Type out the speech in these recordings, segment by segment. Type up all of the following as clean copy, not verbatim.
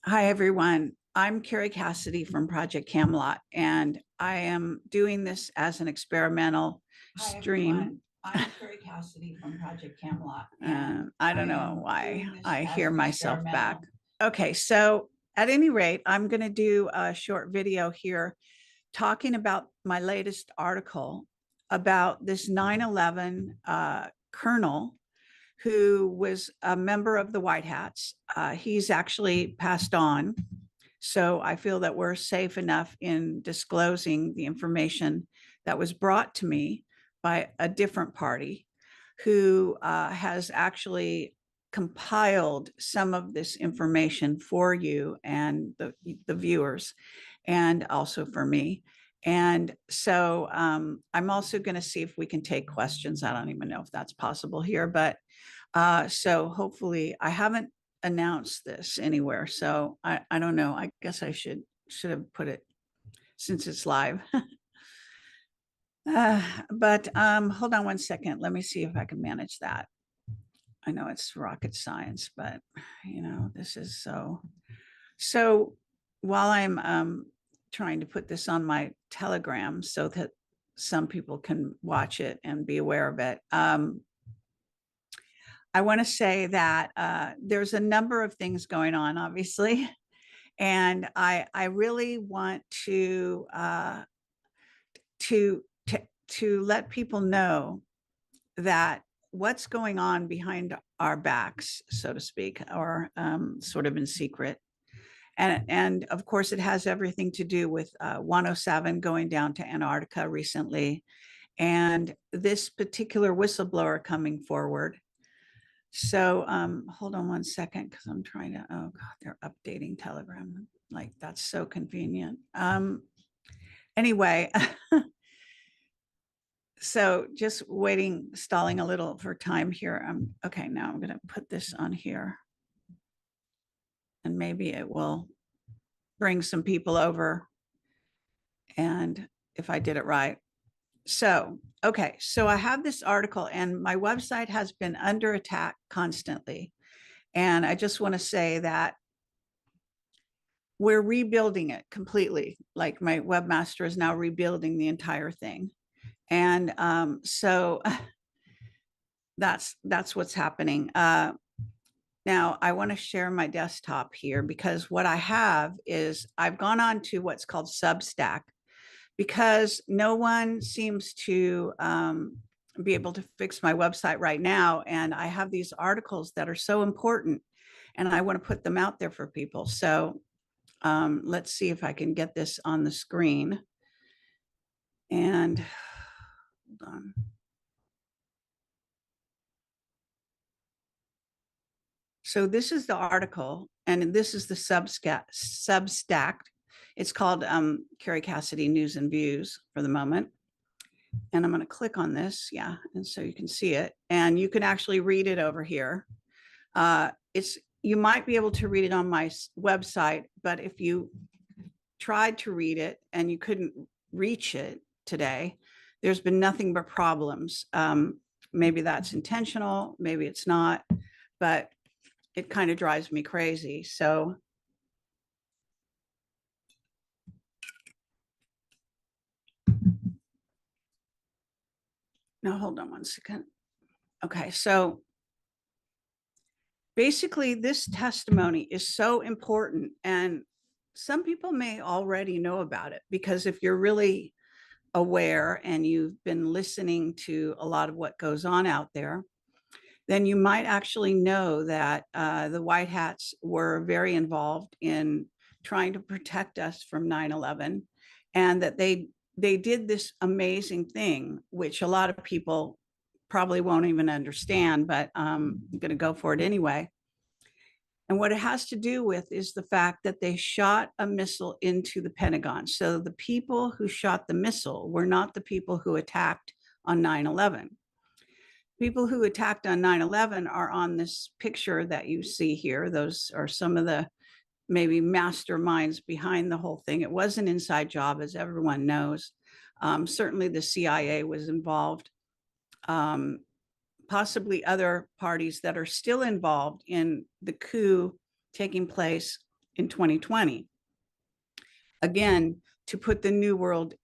Hi, everyone. I'm Carrie Cassidy from Project Camelot, and I am doing this as an experimental Hi, stream. everyone. I'm Carrie Cassidy from Project Camelot, and I I don't know am why doing this I as hear an myself back. experimental. Okay, so at any rate, I'm going to do a short video here talking about my latest article about this 9/11 colonel who was a member of the White Hats. He's actually passed on. So I feel that we're safe enough in disclosing the information that was brought to me by a different party who has actually compiled some of this information for you and the viewers, and also for me. And so I'm also going to see if we can take questions. I don't even know if that's possible here, but so hopefully I haven't announced this anywhere. So I don't know. I guess I should have put it since it's live. But hold on one second. Let me see if I can manage that. I know it's rocket science, but this is so while I'm trying to put this on my Telegram so that some people can watch it and be aware of it. I want to say that there's a number of things going on, obviously, and I really want to let people know that what's going on behind our backs, so to speak, or sort of in secret. And of course, it has everything to do with 107 going down to Antarctica recently, and this particular whistleblower coming forward. So hold on one second because I'm trying to, oh God, they're updating Telegram. Like that's so convenient. Anyway, so just waiting, stalling a little for time here. Okay, now I'm going to put this on here and maybe it will bring some people over. And if I did it right. So, okay, so I have this article and my website has been under attack constantly. And I just want to say that we're rebuilding it completely. Like my webmaster is now rebuilding the entire thing. And so that's what's happening. Now I want to share my desktop here because what I have is I've gone on to what's called Substack because no one seems to be able to fix my website right now. And I have these articles that are so important and I want to put them out there for people. So let's see if I can get this on the screen. And hold on. So this is the article, and this is the Substack. It's called Carrie Cassidy News and Views for the moment. And I'm going to click on this, yeah, and so you can see it, and you can actually read it over here. It's you might be able to read it on my website, but if you tried to read it and you couldn't reach it today, there's been nothing but problems. Maybe that's intentional, maybe it's not, but it kind of drives me crazy. So now hold on one second. Okay, so basically this testimony is so important and some people may already know about it because if you're really aware and you've been listening to a lot of what goes on out there, then you might actually know that the White Hats were very involved in trying to protect us from 9/11, and that they did this amazing thing, which a lot of people probably won't even understand, but I'm going to go for it anyway. And what it has to do with is the fact that they shot a missile into the Pentagon. So the people who shot the missile were not the people who attacked on 9/11. People who attacked on 9/11 are on this picture that you see here. Those are some of the maybe masterminds behind the whole thing. It was an inside job, as everyone knows. Certainly the CIA was involved. Possibly other parties that are still involved in the coup taking place in 2020, again, to put the New World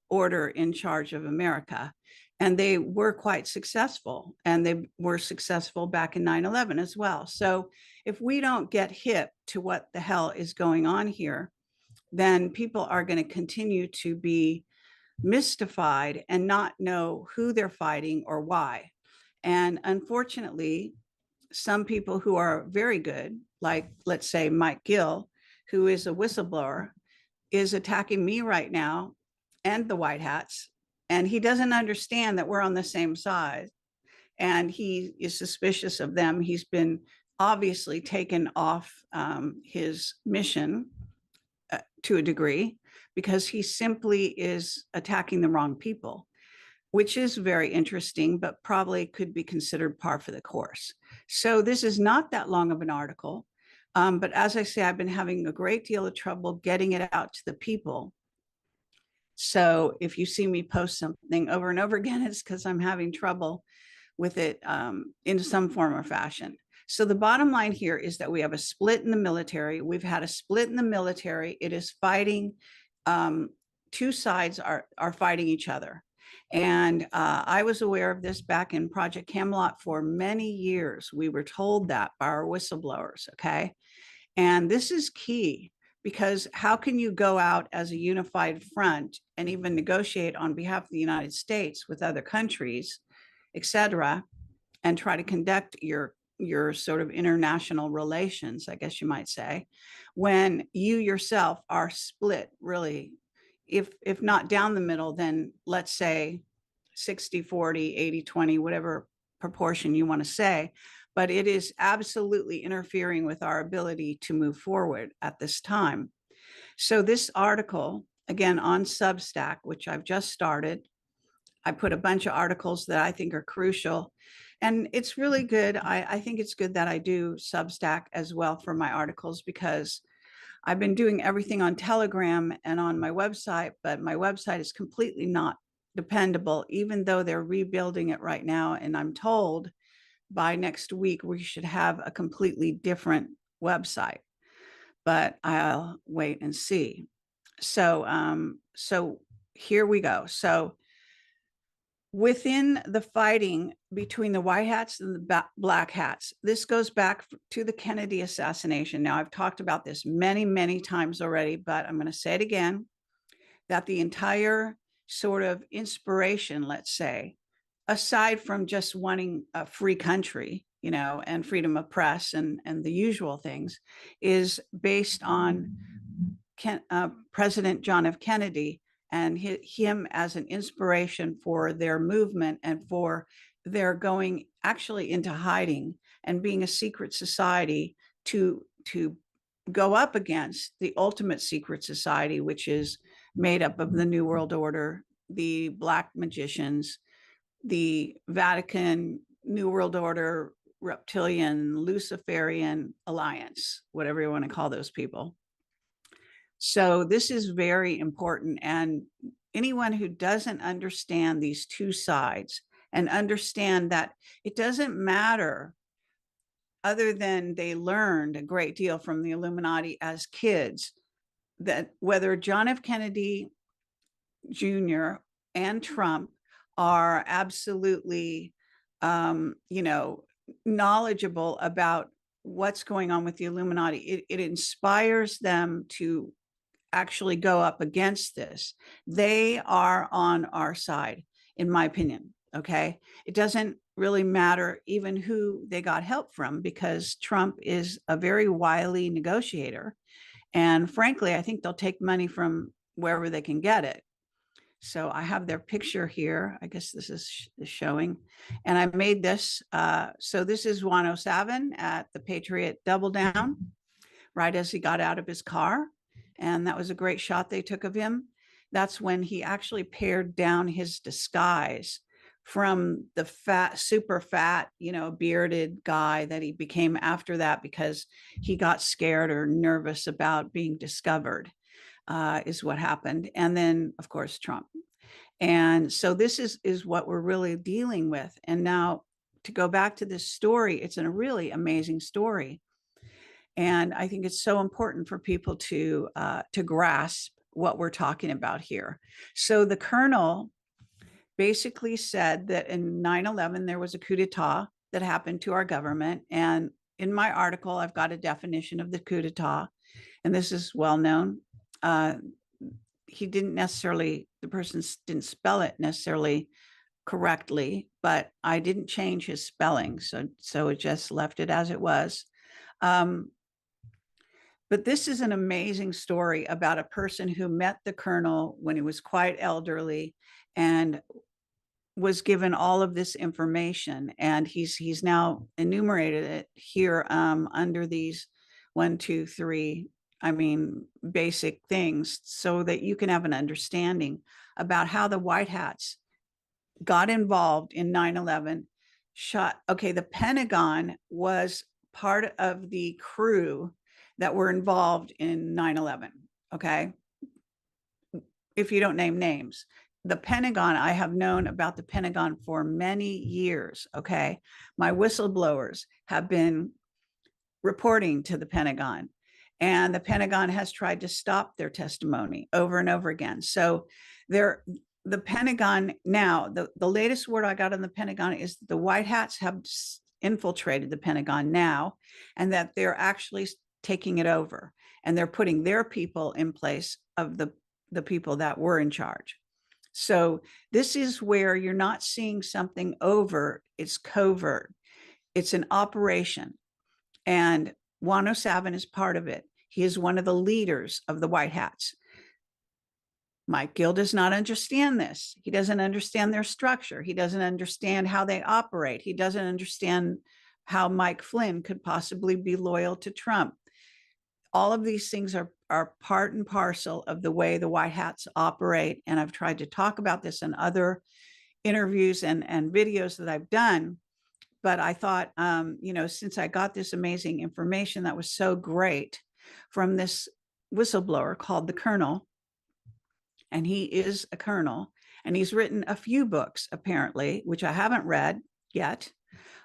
Order in charge of America. And they were quite successful, and they were successful back in 9/11 as well. So if we don't get hip to what the hell is going on here, then people are going to continue to be mystified and not know who they're fighting or why. And unfortunately, some people who are very good, like let's say Mike Gill, who is a whistleblower, is attacking me right now and the White Hats. And he doesn't understand that we're on the same side. And he is suspicious of them. He's been obviously taken off his mission to a degree because he simply is attacking the wrong people, which is very interesting, but probably could be considered par for the course. So this is not that long of an article. But as I say, I've been having a great deal of trouble getting it out to the people. So if you see me post something over and over again, it's because I'm having trouble with it in some form or fashion. So the bottom line here is that we have a split in the military. We've had a split in the military. It is fighting. Two sides are fighting each other. And I was aware of this back in Project Camelot for many years. We were told that by our whistleblowers, okay? And this is key, because how can you go out as a unified front and even negotiate on behalf of the United States with other countries, et cetera, and try to conduct your sort of international relations, I guess you might say, when you yourself are split, really, if not down the middle, then let's say 60-40, 80-20, whatever proportion you want to say. But it is absolutely interfering with our ability to move forward at this time. So this article, again, on Substack, which I've just started, I put a bunch of articles that I think are crucial. And it's really good. I think it's good that I do Substack as well for my articles, because I've been doing everything on Telegram and on my website, but my website is completely not dependable, even though they're rebuilding it right now. And I'm told by next week we should have a completely different website, but I'll wait and see. So here we go. So within the fighting between the White Hats and the Black Hats, this goes back to the Kennedy assassination. Now, I've talked about this many, many times already, but I'm going to say it again, that the entire sort of inspiration, let's say, aside from just wanting a free country, and freedom of press and the usual things, is based on President John F. Kennedy and him as an inspiration for their movement and for their going actually into hiding and being a secret society to go up against the ultimate secret society, which is made up of the New World Order, the Black magicians, the Vatican, New World Order, reptilian, Luciferian alliance, whatever you want to call those people. So this is very important. And anyone who doesn't understand these two sides and understand that it doesn't matter, other than they learned a great deal from the Illuminati as kids, that whether John F. Kennedy Jr. and Trump are absolutely, knowledgeable about what's going on with the Illuminati. It inspires them to actually go up against this. They are on our side, in my opinion. Okay. It doesn't really matter even who they got help from, because Trump is a very wily negotiator. And frankly, I think they'll take money from wherever they can get it. So I have their picture here. I guess this is showing. And I made this. So this is Juan O'Savin at the Patriot Double Down, right as he got out of his car. And that was a great shot they took of him. That's when he actually pared down his disguise from the fat, super fat, bearded guy that he became after that, because he got scared or nervous about being discovered, is what happened. And then, of course, Trump. And so this is what we're really dealing with. And now to go back to this story, it's a really amazing story. And I think it's so important for people to grasp what we're talking about here. So the colonel basically said that in 9/11 there was a coup d'etat that happened to our government. And in my article, I've got a definition of the coup d'etat, and this is well known. Uh, he didn't necessarily, the person didn't spell it necessarily correctly, but I didn't change his spelling. So it just left it as it was. Um, but this is an amazing story about a person who met the colonel when he was quite elderly and was given all of this information, and he's now enumerated it here under these 1, 2, 3, I mean, basic things, so that you can have an understanding about how the White Hats got involved in 9/11. Shot. Okay, the Pentagon was part of the crew that were involved in 9/11. Okay, if you don't name names. The Pentagon, I have known about the Pentagon for many years. Okay. My whistleblowers have been reporting to the Pentagon, and the Pentagon has tried to stop their testimony over and over again. So they're, the Pentagon now, the latest word I got on the Pentagon is the White Hats have infiltrated the Pentagon now, and that they're actually taking it over, and they're putting their people in place of the people that were in charge. So this is where you're not seeing something overt, it's covert. It's an operation. And Juan O'Savin is part of it. He is one of the leaders of the White Hats. Mike Gill does not understand this. He doesn't understand their structure. He doesn't understand how they operate. He doesn't understand how Mike Flynn could possibly be loyal to Trump. All of these things are part and parcel of the way the White Hats operate. And I've tried to talk about this in other interviews and videos that I've done. But I thought, since I got this amazing information that was so great from this whistleblower called the Colonel, and he is a colonel, and he's written a few books, apparently, which I haven't read yet.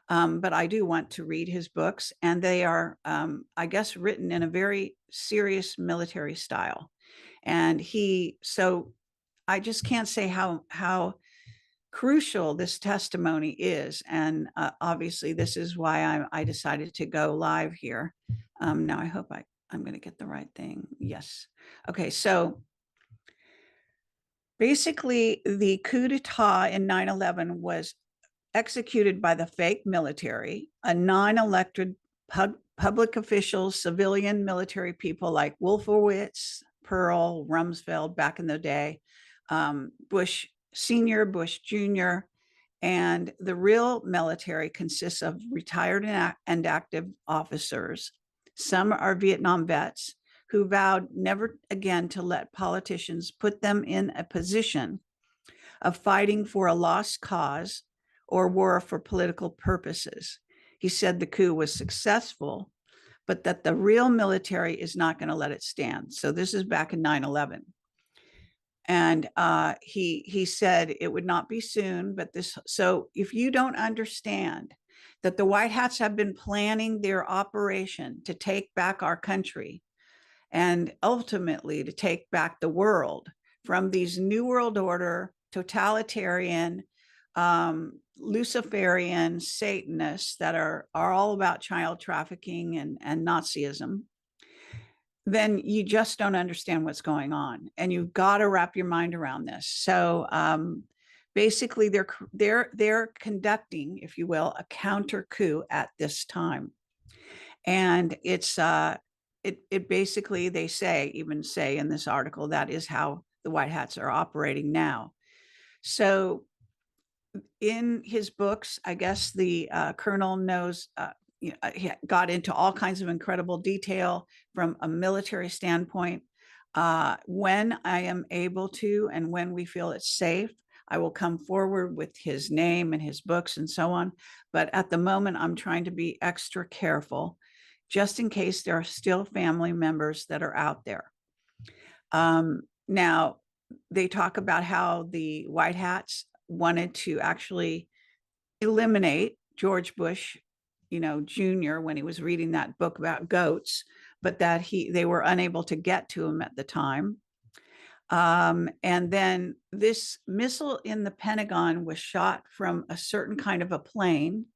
But I do want to read his books, and they are, I guess, written in a very serious military style. And so I just can't say how crucial this testimony is. And obviously, this is why I decided to go live here. Now, I hope I'm going to get the right thing. Yes. Okay. So basically, the coup d'etat in 9/11 was executed by the fake military, a non-elected public officials, civilian military people like Wolfowitz, Pearl, Rumsfeld back in the day, Bush Senior, Bush Junior, and the real military consists of retired and active officers. Some are Vietnam vets who vowed never again to let politicians put them in a position of fighting for a lost cause or war for political purposes. He said the coup was successful, but that the real military is not going to let it stand. So this is back in 9/11. And he said it would not be soon, but this. So if you don't understand that the White Hats have been planning their operation to take back our country and ultimately to take back the world from these New World Order, totalitarian, Luciferian Satanists that are all about child trafficking and Nazism, then you just don't understand what's going on, and you've got to wrap your mind around this. So basically, they're conducting, if you will, a counter coup at this time, and it basically, they even say in this article, that is how the White Hats are operating now. So in his books, I guess the colonel knows, he got into all kinds of incredible detail from a military standpoint. When I am able to, and when we feel it's safe, I will come forward with his name and his books and so on. But at the moment, I'm trying to be extra careful, just in case there are still family members that are out there. Now, they talk about how the White Hats wanted to actually eliminate George Bush Junior when he was reading that book about goats, but that they were unable to get to him at the time. And then this missile in the Pentagon was shot from a certain kind of a plane,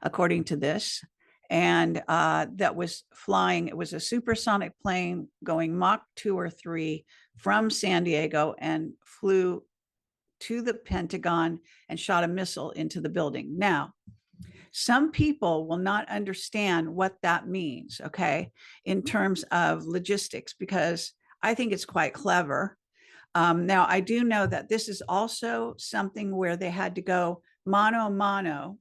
according to this, and that was flying. It was a supersonic plane going Mach 2 or 3 from San Diego and flew to the Pentagon and shot a missile into the building. Now, some people will not understand what that means, okay, in terms of logistics, because I think it's quite clever. Now, I do know that this is also something where they had to go mano a mano,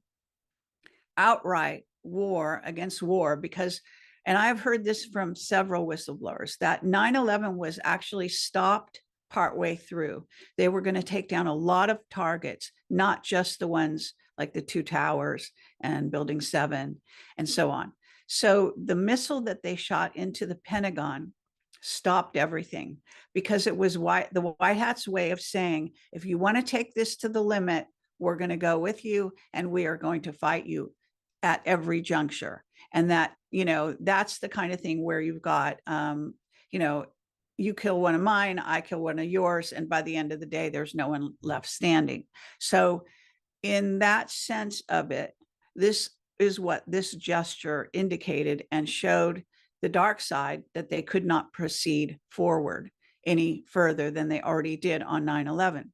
outright war against war, because, and I've heard this from several whistleblowers, that 9/11 was actually stopped partway through. They were going to take down a lot of targets, not just the ones like the two towers and Building 7 and so on. So the missile that they shot into the Pentagon stopped everything, because it was the White Hat's way of saying, if you want to take this to the limit, we're going to go with you and we are going to fight you at every juncture. And that, that's the kind of thing where you've got, you kill one of mine, I kill one of yours, and by the end of the day, there's no one left standing. So in that sense of it, this is what this gesture indicated and showed the dark side, that they could not proceed forward any further than they already did on 9/11.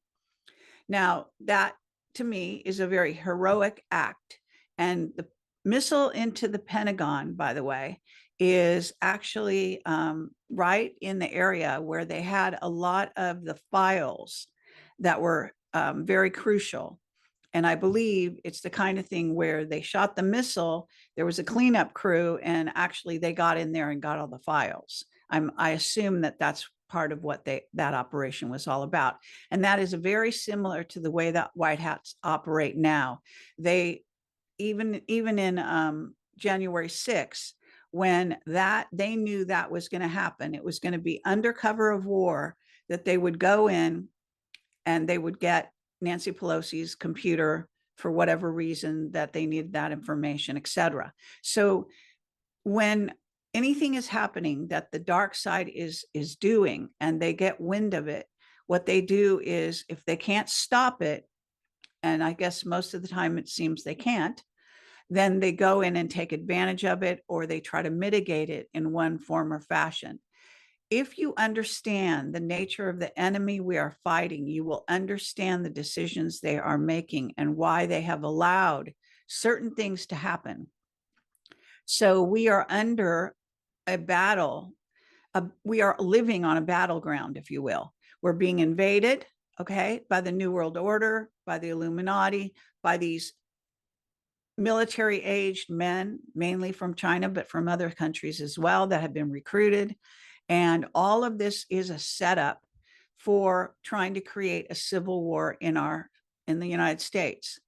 Now, that to me is a very heroic act. And the missile into the Pentagon, by the way, is actually right in the area where they had a lot of the files that were very crucial. And I believe it's the kind of thing where they shot the missile, there was a cleanup crew, and actually they got in there and got all the files. I assume that that's part of what that operation was all about. And that is very similar to the way that White Hats operate now. They even in January 6th, when they knew that was going to happen, it was going to be under cover of war, that they would go in and they would get Nancy Pelosi's computer for whatever reason that they needed that information, etc. So when anything is happening that the dark side is doing and they get wind of it, what they do is, if they can't stop it, and I guess most of the time it seems they can't, then they go in and take advantage of it, or they try to mitigate it in one form or fashion. If you understand the nature of the enemy we are fighting, you will understand the decisions they are making and why they have allowed certain things to happen. So we are under a battle. We are living on a battleground, if you will. We're being invaded, okay, by the New World Order, by the Illuminati, by these military-aged men, mainly from China, but from other countries as well, that have been recruited. And all of this is a setup for trying to create a civil war in the United States.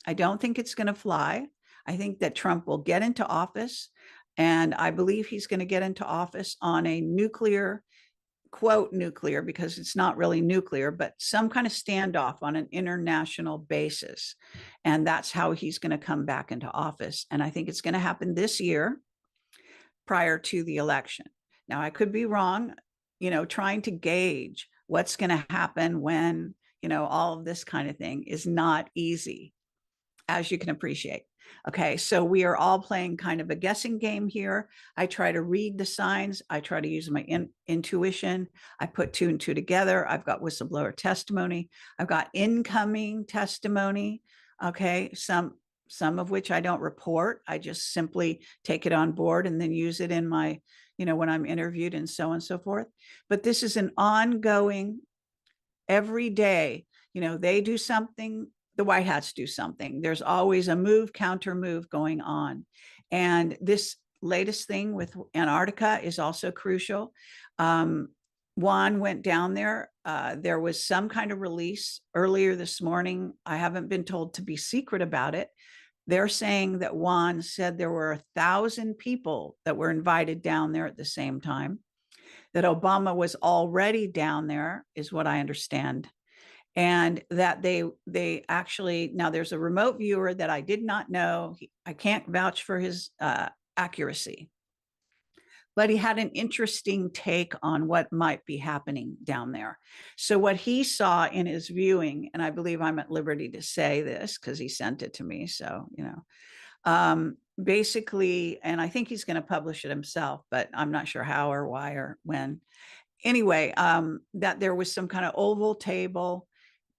I don't think it's going to fly. I think that Trump will get into office, and I believe he's going to get into office on a nuclear, quote nuclear, because it's not really nuclear, but some kind of standoff on an international basis. And that's how he's going to come back into office. And I think it's going to happen this year, prior to the election. Now, I could be wrong, trying to gauge what's going to happen when, all of this kind of thing is not easy, as you can appreciate. Okay, so we are all playing kind of a guessing game here. I try to read the signs. I try to use my intuition. I put two and two together. I've got whistleblower testimony. I've got incoming testimony. Okay, some of which I don't report. I just simply take it on board and then use it in my, when I'm interviewed and so on and so forth. But this is an ongoing, every day, they do something, the White Hats do something. There's always a move, counter move going on. And this latest thing with Antarctica is also crucial. Juan went down there. There was some kind of release earlier this morning. I haven't been told to be secret about it. They're saying that Juan said there were 1,000 people that were invited down there at the same time, that Obama was already down there, is what I understand. and that they actually, now there's a remote viewer that I did not know. I can't vouch for his accuracy, but he had an interesting take on what might be happening down there. So what he saw in his viewing, and I believe I'm at liberty to say this because he sent it to me, so basically, and I think he's going to publish it himself, but I'm not sure how or why or when. Anyway, that there was some kind of oval table.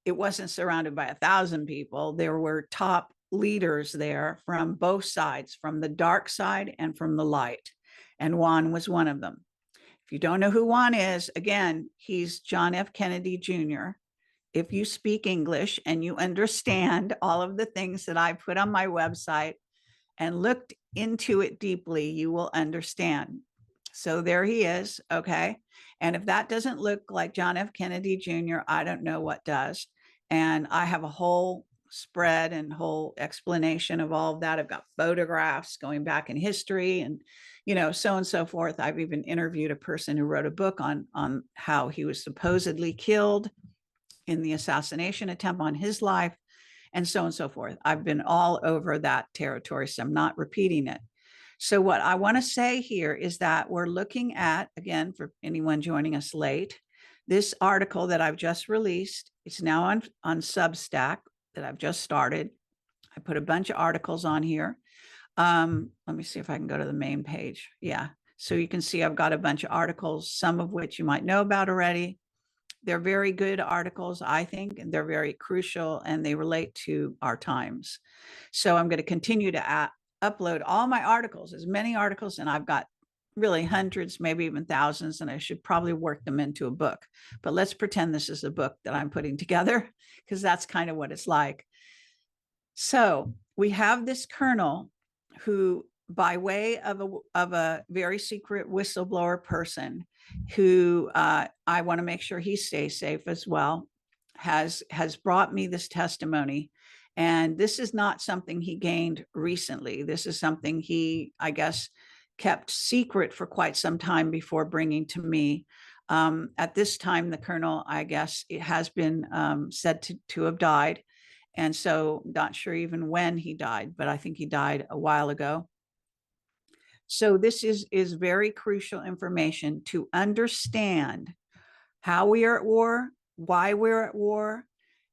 It wasn't surrounded by 1,000 people. There were top leaders there from both sides, from the dark side and from the light. And Juan was one of them. If you don't know who Juan is, again, he's John F. Kennedy Jr. If you speak English and you understand all of the things that I put on my website and looked into it deeply, you will understand. So there he is. Okay. And if that doesn't look like John F. Kennedy Jr., I don't know what does. And I have a whole spread and whole explanation of all of that. I've got photographs going back in history and, so on and so forth. I've even interviewed a person who wrote a book on how he was supposedly killed in the assassination attempt on his life, and so on and so forth. I've been all over that territory, so I'm not repeating it. So what I want to say here is that we're looking at, again, for anyone joining us late, this article that I've just released. It's now on Substack that I've just started. I put a bunch of articles on here. Let me see if I can go to the main page. Yeah. So you can see I've got a bunch of articles, some of which you might know about already. They're very good articles, I think, and they're very crucial, and they relate to our times. So I'm going to continue to upload all my articles, as many articles, and I've got really hundreds, maybe even thousands, and I should probably work them into a book. But let's pretend this is a book that I'm putting together, because that's kind of what it's like. So we have this colonel who, by way of a very secret whistleblower person, who I want to make sure he stays safe as well, has brought me this testimony. And this is not something he gained recently. This is something he, I guess, kept secret for quite some time before bringing to me. At this time, the colonel, I guess, it has been said to have died. And so not sure even when he died, but I think he died a while ago. So this is very crucial information to understand how we are at war, why we're at war,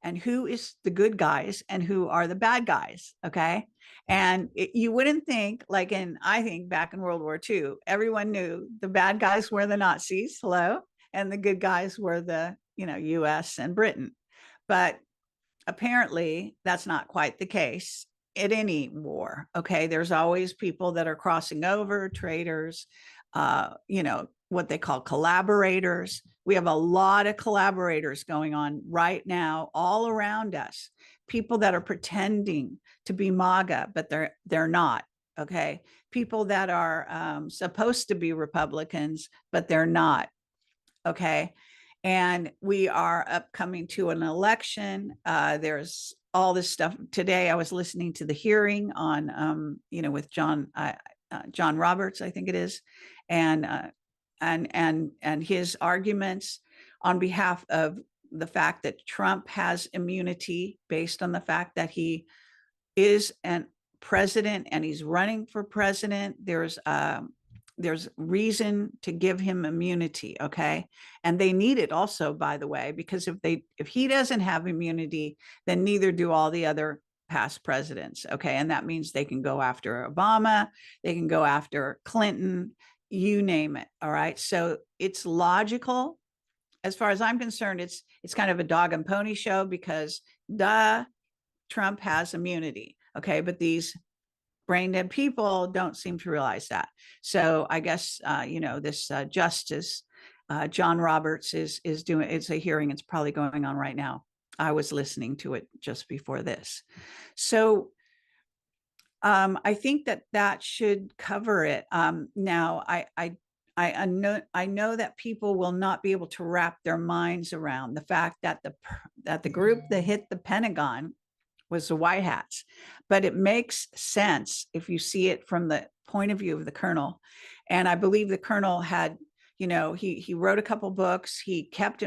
and who is the good guys and who are the bad guys. Okay. And you wouldn't think, like I think back in World War II, everyone knew the bad guys were the Nazis, hello, and the good guys were the, US and Britain. But apparently that's not quite the case at any war. Okay. There's always people that are crossing over, traitors, what they call collaborators. We have a lot of collaborators going on right now all around us. People that are pretending to be MAGA, but they're not. Okay. People that are supposed to be Republicans, but they're not. Okay. And we are upcoming to an election. There's all this stuff. Today I was listening to the hearing on, with John Roberts, I think it is, and his arguments on behalf of the fact that Trump has immunity based on the fact that he is an president and he's running for president. There's reason to give him immunity. Okay. And they need it also, by the way, because if he doesn't have immunity, then neither do all the other past presidents. Okay. And that means they can go after Obama, they can go after Clinton, you name it. All right. So it's logical. As far as I'm concerned, it's kind of a dog and pony show because Trump has immunity. Okay. But these brain dead people don't seem to realize that. So I guess, this justice, John Roberts is doing, it's a hearing. It's probably going on right now. I was listening to it just before this. So I think that should cover it. Now I know that people will not be able to wrap their minds around the fact that the group that hit the Pentagon was the White Hats. But it makes sense if you see it from the point of view of the colonel. And I believe the colonel had, he wrote a couple books. He kept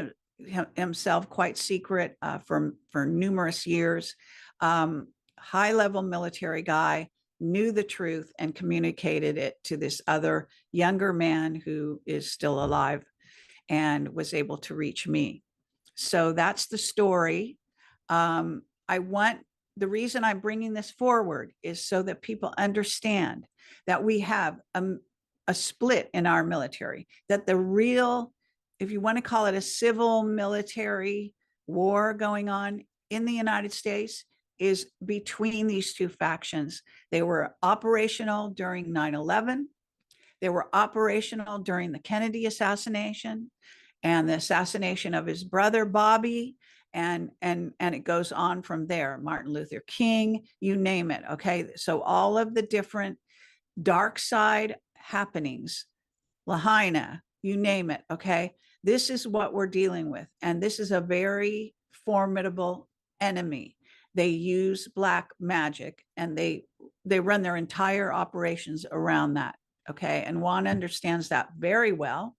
himself quite secret for numerous years. High level military guy, knew the truth and communicated it to this other younger man who is still alive and was able to reach me. So that's the story. I want the reason I'm bringing this forward is so that people understand that we have a split in our military, that the real, if you want to call it a civil military war going on in the United States, is between these two factions. They were operational during 9/11. They were operational during the Kennedy assassination and the assassination of his brother Bobby, and it goes on from there. Martin Luther King, you name it. Okay, so all of the different dark side happenings, Lahaina, you name it. Okay, this is what we're dealing with, and this is a very formidable enemy. They use black magic, and they run their entire operations around that. Okay, and Juan understands that very well.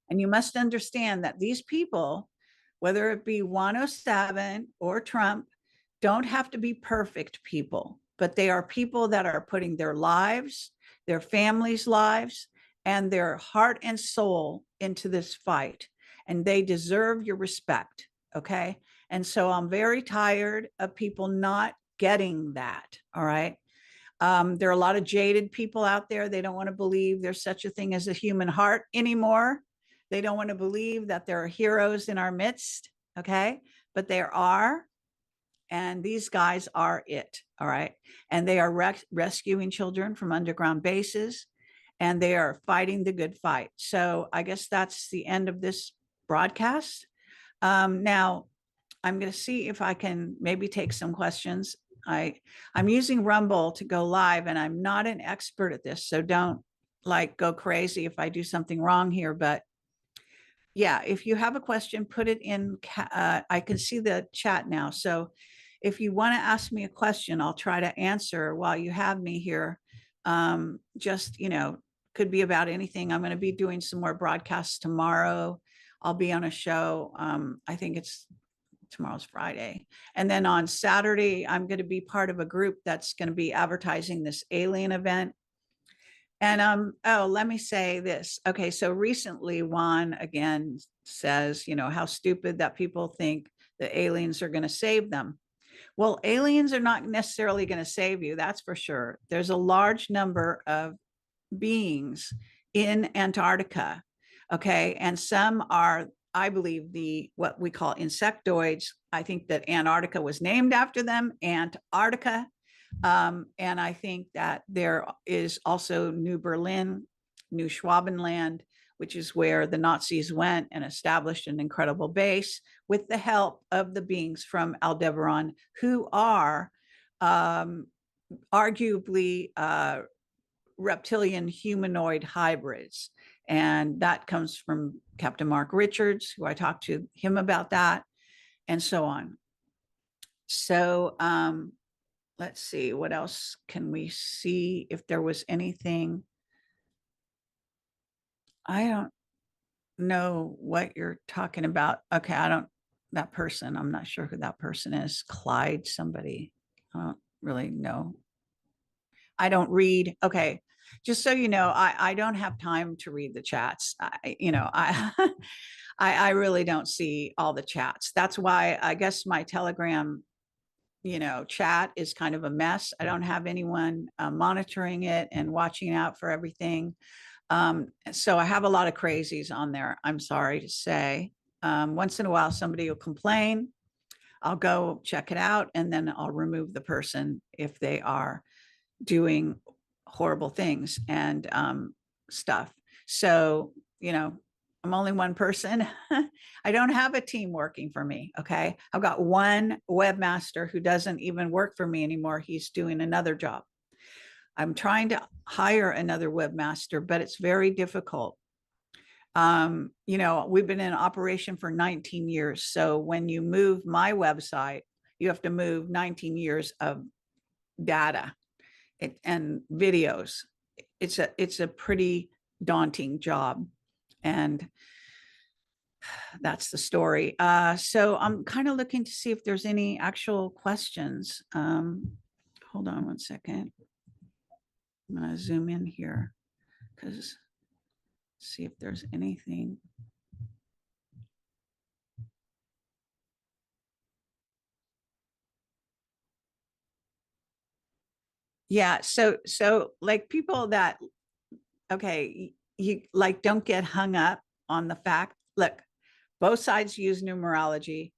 And you must understand that these people, whether it be 107 or Trump, don't have to be perfect people, but they are people that are putting their lives, their families' lives, and their heart and soul into this fight. And they deserve your respect. Okay. And so I'm very tired of people not getting that. All right. There are a lot of jaded people out there. They don't want to believe there's such a thing as a human heart anymore. They don't want to believe that there are heroes in our midst. Okay. But there are. And these guys are it. All right. And they are rescuing children from underground bases, and they are fighting the good fight. So I guess that's the end of this broadcast. Now, I'm going to see if I can maybe take some questions. I'm using Rumble to go live, and I'm not an expert at this, so don't like go crazy if I do something wrong here. But yeah, if you have a question, put it in. I can see the chat now. So if you want to ask me a question, I'll try to answer while you have me here. Just, could be about anything. I'm going to be doing some more broadcasts tomorrow. I'll be on a show. I think tomorrow's Friday. And then on Saturday, I'm going to be part of a group that's going to be advertising this alien event. And let me say this. Okay, so recently Juan again says, how stupid that people think the aliens are going to save them. Well, aliens are not necessarily going to save you, that's for sure. There's a large number of beings in Antarctica. Okay, and some are, I believe, what we call insectoids. I think that Antarctica was named after them, Antarctica. And I think that there is also New Berlin, New Schwabenland, which is where the Nazis went and established an incredible base with the help of the beings from Aldebaran, who are arguably reptilian humanoid hybrids. And that comes from Captain Mark Richards, who I talked to him about that, and so on. So let's see, what else can we see? If there was anything, I don't know what you're talking about. Okay, that person, I'm not sure who that person is. Clyde somebody. I don't really know. I don't read. Okay, just so you know, I don't have time to read the chats. I really don't see all the chats. That's why I guess my Telegram, chat is kind of a mess. I don't have anyone monitoring it and watching out for everything. So I have a lot of crazies on there, I'm sorry to say. Once in a while, somebody will complain. I'll go check it out, and then I'll remove the person if they are doing horrible things and stuff. So, I'm only one person. I don't have a team working for me. Okay. I've got one webmaster who doesn't even work for me anymore. He's doing another job. I'm trying to hire another webmaster, but it's very difficult. We've been in operation for 19 years. So when you move my website, you have to move 19 years of data and videos. It's a pretty daunting job. And that's the story. So I'm kind of looking to see if there's any actual questions. Hold on one second. I'm going to zoom in here because see if there's anything. Yeah. So like people that, okay, you like don't get hung up on the fact, look, both sides use numerology.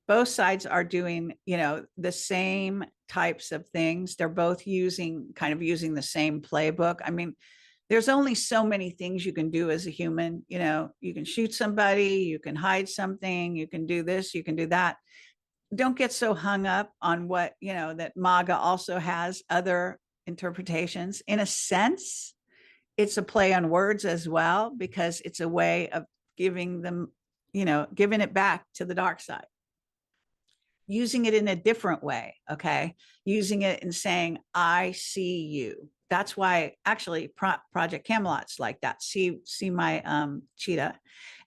Both sides are doing, the same types of things. They're both kind of using the same playbook. I mean, there's only so many things you can do as a human. You can shoot somebody, you can hide something, you can do this, you can do that. Don't get so hung up on what, that MAGA also has other interpretations. In a sense, it's a play on words as well, because it's a way of giving them, giving it back to the dark side, using it in a different way. Okay. Using it and saying, I see you. That's why actually Project Camelot's like that. See my cheetah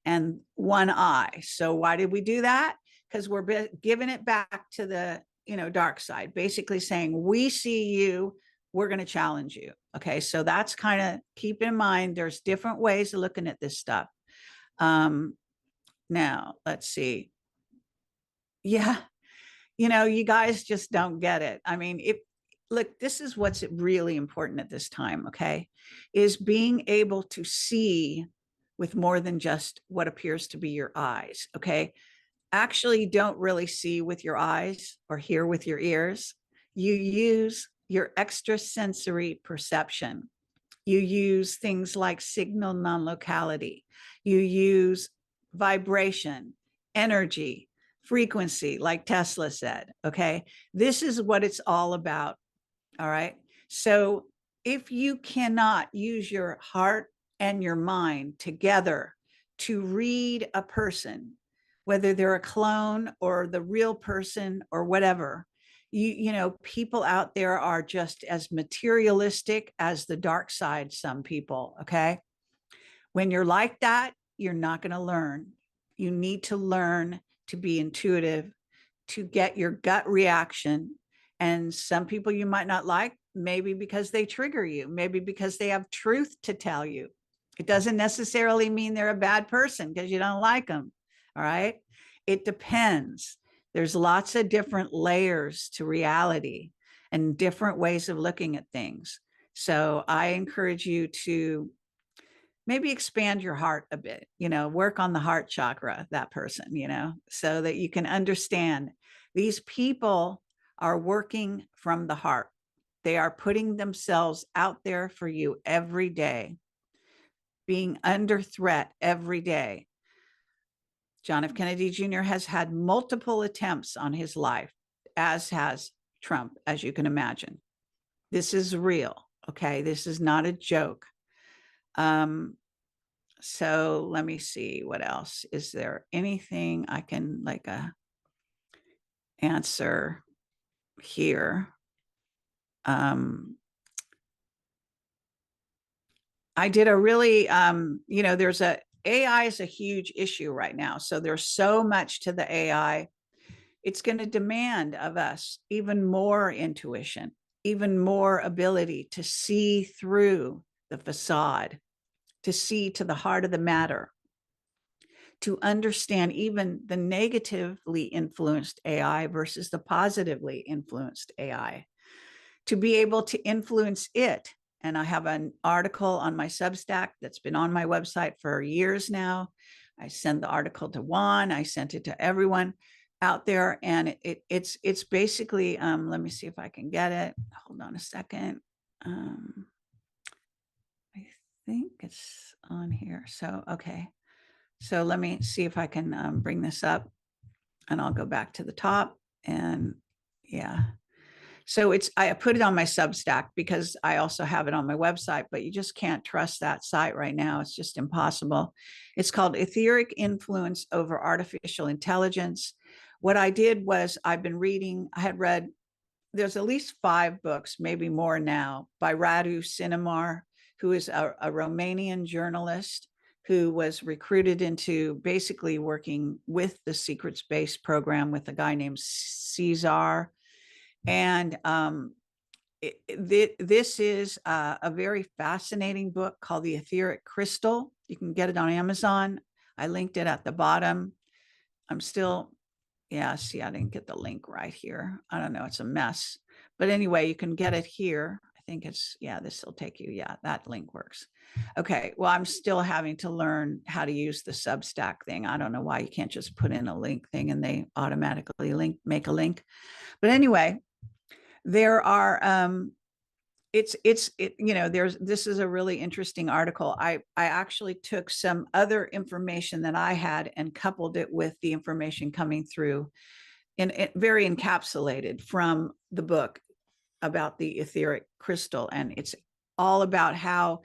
and one eye. So why did we do that? Because we're giving it back to the, dark side, basically saying, we see you, we're going to challenge you. Okay. So that's kind of, keep in mind, there's different ways of looking at this stuff. Now let's see. Yeah. You guys just don't get it. I mean, look, this is what's really important at this time, okay, is being able to see with more than just what appears to be your eyes, okay? Actually, don't really see with your eyes or hear with your ears. You use your extrasensory perception. You use things like signal non-locality. You use vibration, energy, frequency, like Tesla said. Okay. This is what it's all about. All right. So if you cannot use your heart and your mind together to read a person, whether they're a clone or the real person or whatever, people out there are just as materialistic as the dark side, some people. Okay. When you're like that, you're not going to learn. You need to learn to be intuitive, to get your gut reaction. And some people you might not like, maybe because they trigger you, maybe because they have truth to tell you. It doesn't necessarily mean they're a bad person because you don't like them. All right. It depends. There's lots of different layers to reality and different ways of looking at things. So I encourage you to maybe expand your heart a bit, work on the heart chakra, that person, so that you can understand these people are working from the heart. They are putting themselves out there for you every day, being under threat every day. John F. Kennedy Jr. has had multiple attempts on his life, as has Trump, as you can imagine. This is real. Okay. This is not a joke. So let me see what else. Is there anything I can answer here? I did a really, there's AI is a huge issue right now. So there's so much to the AI. It's going to demand of us even more intuition, even more ability to see through the facade, to see to the heart of the matter, to understand even the negatively influenced AI versus the positively influenced AI, to be able to influence it. And I have an article on my Substack that's been on my website for years now. I send the article to Juan. I sent it to everyone out there. And it's basically, let me see if I can get it. Hold on a second. I think it's on here. So, okay. So let me see if I can bring this up, and I'll go back to the top. And yeah, so I put it on my Substack because I also have it on my website, but you just can't trust that site right now. It's just impossible. It's called Etheric Influence Over Artificial Intelligence. What I did was I had read, there's at least 5 books, maybe more now, by Radu Sinamar, who is a Romanian journalist who was recruited into basically working with the secret space program with a guy named Caesar. And this is a very fascinating book called The Etheric Crystal. You can get it on Amazon. I linked it at the bottom. I'm still, yeah, see, I didn't get the link right here. I don't know, it's a mess. But anyway, you can get it here. I think it's, yeah, this will take you. Yeah, that link works. Okay, well, I'm still having to learn how to use the Substack thing. I don't know why you can't just put in a link thing and they automatically make a link. But anyway, there are this is a really interesting article. I actually took some other information that I had and coupled it with the information coming through in it, very encapsulated from the book about the etheric crystal. And it's all about how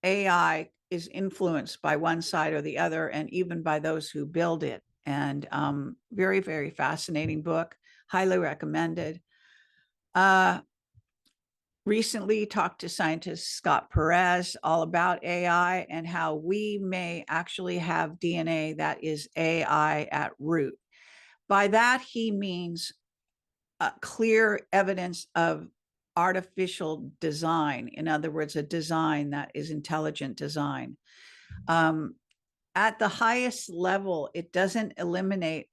AI is influenced by one side or the other, and even by those who build it. And very, very fascinating book, highly recommended. Recently talked to scientist Scott Perez all about AI and how we may actually have DNA that is AI at root. By that, he means clear evidence of artificial design. In other words, a design that is intelligent design. At the highest level, it doesn't eliminate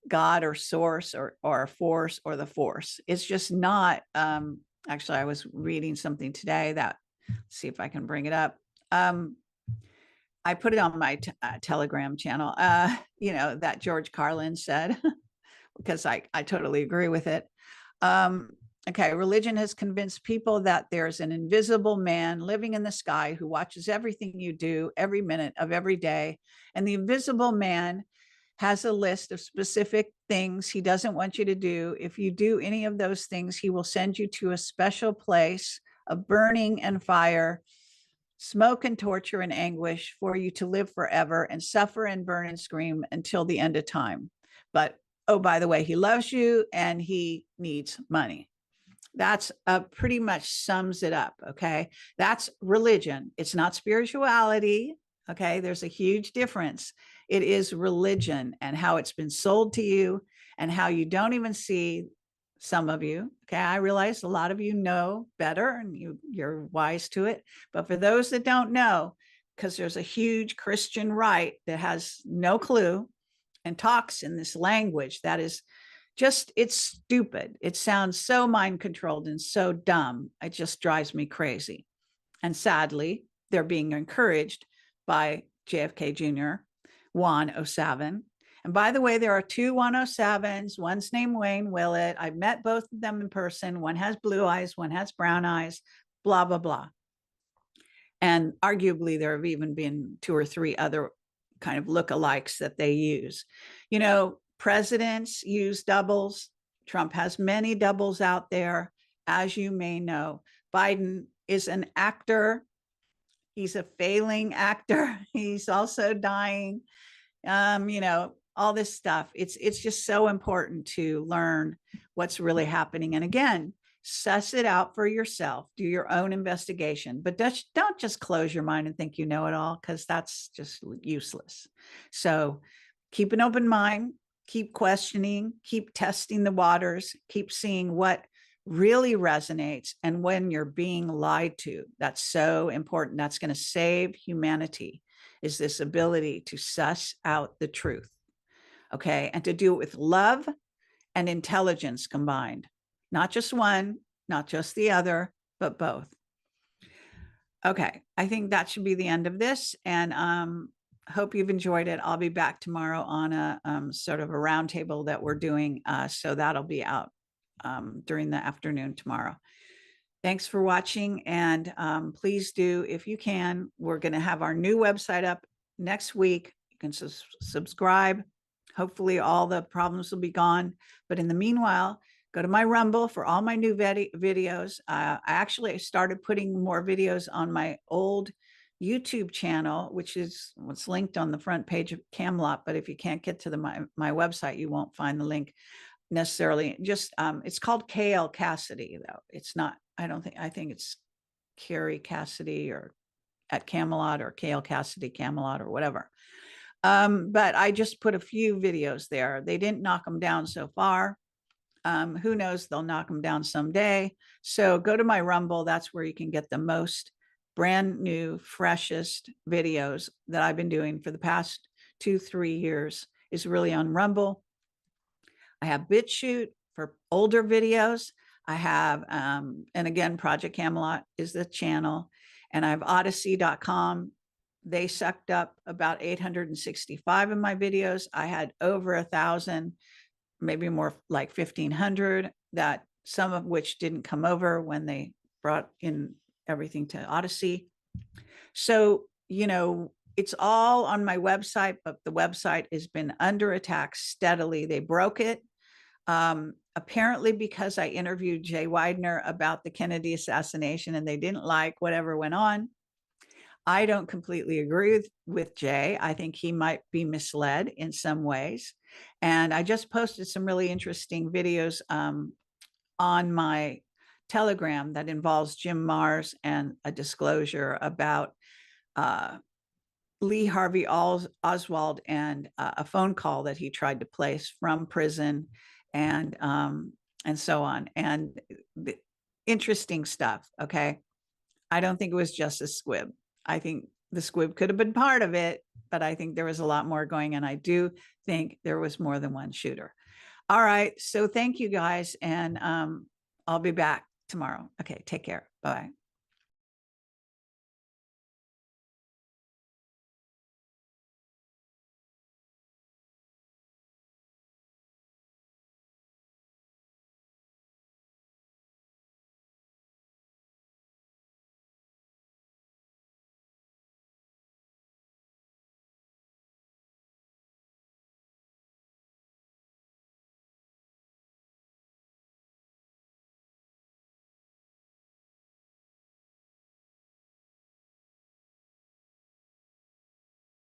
God or source or force or the force. It's just not. Actually, I was reading something today that, see if I can bring it up. I put it on my Telegram channel, that George Carlin said, because I totally agree with it. Okay, religion has convinced people that there's an invisible man living in the sky who watches everything you do every minute of every day. And the invisible man has a list of specific things he doesn't want you to do. If you do any of those things, he will send you to a special place of burning and fire, smoke and torture and anguish for you to live forever and suffer and burn and scream until the end of time. But, oh, by the way, he loves you and he needs money. That's pretty much sums it up. Okay. That's religion. It's not spirituality. Okay. There's a huge difference. It is religion and how it's been sold to you and how you don't even see, some of you. Okay. I realize a lot of you know better and you're wise to it. But for those that don't know, because there's a huge Christian right that has no clue and talks in this language that is just, it's stupid. It sounds so mind controlled and so dumb. It just drives me crazy. And sadly, they're being encouraged by JFK Jr., Juan 07. And by the way, there are two 107s. One's named Wayne Willett. I've met both of them in person. One has blue eyes, one has brown eyes, blah, blah, blah. And arguably, there have even been two or three other kind of lookalikes that they use. Presidents use doubles. Trump has many doubles out there, as you may know. Biden is an actor. He's a failing actor. He's also dying. All this stuff. It's just so important to learn what's really happening. And again, suss it out for yourself. Do your own investigation, but don't just close your mind and think you know it all, because that's just useless. So keep an open mind, keep questioning, keep testing the waters, keep seeing what really resonates. And when you're being lied to, that's so important. That's going to save humanity, is this ability to suss out the truth. Okay. And to do it with love and intelligence combined, not just one, not just the other, but both. Okay. I think that should be the end of this. And hope you've enjoyed it. I'll be back tomorrow on a sort of a roundtable that we're doing. So that'll be out during the afternoon tomorrow. Thanks for watching. And please do, if you can, we're going to have our new website up next week. You can subscribe. Hopefully all the problems will be gone. But in the meanwhile, go to my Rumble for all my new videos. I actually started putting more videos on my old YouTube channel, which is what's linked on the front page of Camelot. But if you can't get to my website, you won't find the link necessarily. Just it's called KL Cassidy, though. It's not, I think it's Carrie Cassidy or at Camelot or Kale Cassidy Camelot or whatever. But I just put a few videos there. They didn't knock them down so far. Who knows? They'll knock them down someday. So go to my Rumble. That's where you can get the most brand new, freshest videos that I've been doing for the past 2-3 years is really on Rumble. I have BitChute for older videos. I have, and again, Project Camelot is the channel. And I have Odyssey.com. They sucked up about 865 of my videos. I had over 1,000, maybe more like 1,500, that some of which didn't come over when they brought in everything to Odyssey. So, it's all on my website, but the website has been under attack steadily. They broke it. Apparently because I interviewed Jay Weidner about the Kennedy assassination and they didn't like whatever went on. I don't completely agree with Jay. I think he might be misled in some ways. And I just posted some really interesting videos on my Telegram that involves Jim Mars and a disclosure about Lee Harvey Oswald and a phone call that he tried to place from prison and so on. And interesting stuff. Okay. I don't think it was just a squib. I think the squib could have been part of it, but I think there was a lot more going on. I do think there was more than one shooter. All right. So thank you guys. And I'll be back tomorrow. Okay. Take care. Bye.